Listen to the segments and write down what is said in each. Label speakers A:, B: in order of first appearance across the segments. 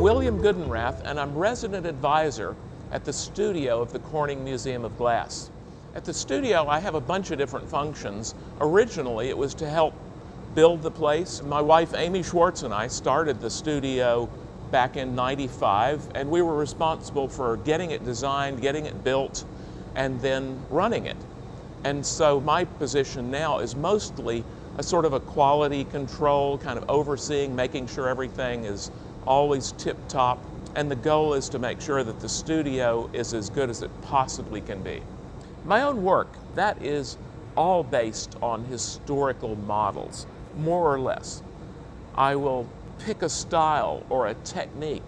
A: William Gudenrath, and I'm resident advisor at the studio of the Corning Museum of Glass. At the studio, I have a bunch of different functions. Originally, it was to help build the place. My wife, Amy Schwartz, and I started the studio back in '95, and we were responsible for getting it designed, getting it built, and then running it. And so my position now is mostly a sort of a quality control, kind of overseeing, making sure everything is always tip-top, and the goal is to make sure that the studio is as good as it possibly can be. My own work, that is all based on historical models, more or less. I will pick a style or a technique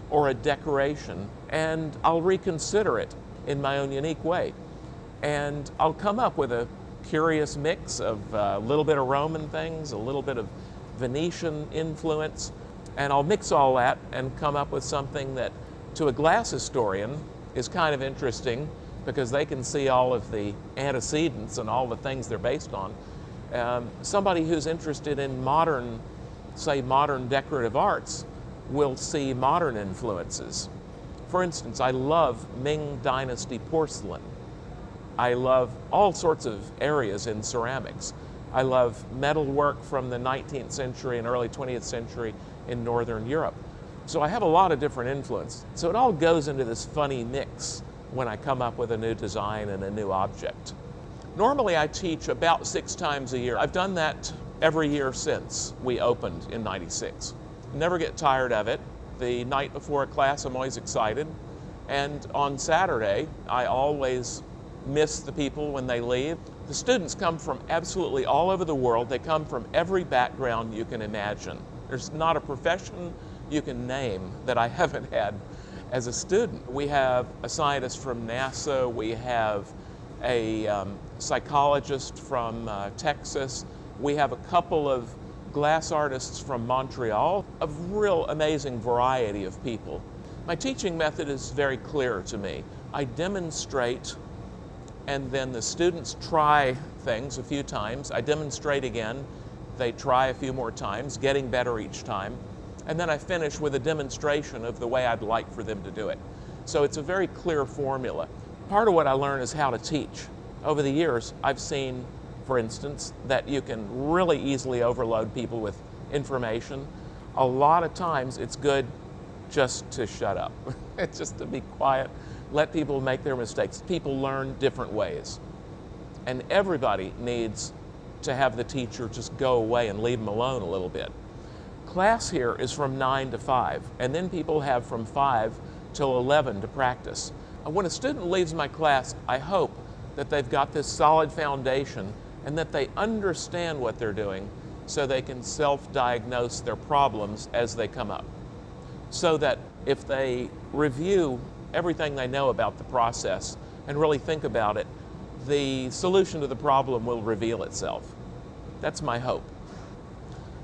A: or a decoration, and I'll reconsider it in my own unique way. And I'll come up with a curious mix of a little bit of Roman things, a little bit of Venetian influence, and I'll mix all that and come up with something that, to a glass historian, is kind of interesting because they can see all of the antecedents and all the things they're based on. Somebody who's interested in modern, say modern decorative arts, will see modern influences. For instance, I love Ming Dynasty porcelain. I love all sorts of areas in ceramics. I love metalwork from the 19th century and early 20th century in Northern Europe. So I have a lot of different influence. So it all goes into this funny mix when I come up with a new design and a new object. Normally I teach about 6 times a year. I've done that every year since we opened in '96. Never get tired of it. The night before a class, I'm always excited. And on Saturday, I always miss the people when they leave. The students come from absolutely all over the world. They come from every background you can imagine. There's not a profession you can name that I haven't had as a student. We have a scientist from NASA, we have a psychologist from Texas, we have a couple of glass artists from Montreal, a real amazing variety of people. My teaching method is very clear to me. I demonstrate, and then the students try things a few times. I demonstrate again, they try a few more times, getting better each time, and then I finish with a demonstration of the way I'd like for them to do it. So it's a very clear formula. Part of what I learn is how to teach. Over the years, I've seen, for instance, that you can really easily overload people with information. A lot of times it's good just to shut up. It's just to be quiet, let people make their mistakes. People learn different ways. And everybody needs to have the teacher just go away and leave them alone a little bit. Class here is from 9 to 5, and then people have from 5 till 11 to practice. When a student leaves my class, I hope that they've got this solid foundation and that they understand what they're doing so they can self-diagnose their problems as they come up. So that if they review everything they know about the process and really think about it, the solution to the problem will reveal itself. That's my hope.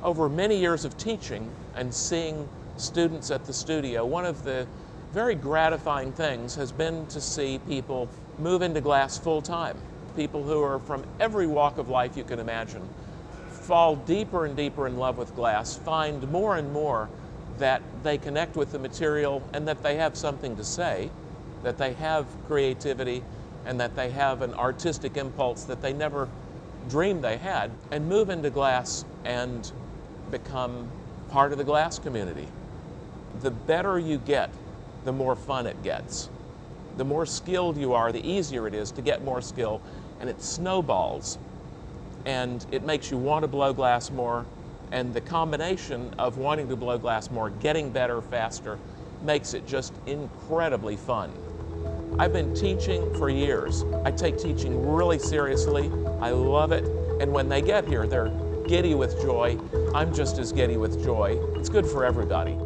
A: Over many years of teaching and seeing students at the studio, one of the very gratifying things has been to see people move into glass full time. People who are from every walk of life you can imagine fall deeper and deeper in love with glass, find more and more that they connect with the material and that they have something to say, that they have creativity, and that they have an artistic impulse that they never dreamed they had, and move into glass and become part of the glass community. The better you get, the more fun it gets. The more skilled you are, the easier it is to get more skill, and it snowballs. And it makes you want to blow glass more, and the combination of wanting to blow glass more, getting better faster, makes it just incredibly fun. I've been teaching for years. I take teaching really seriously. I love it. And when they get here, they're giddy with joy. I'm just as giddy with joy. It's good for everybody.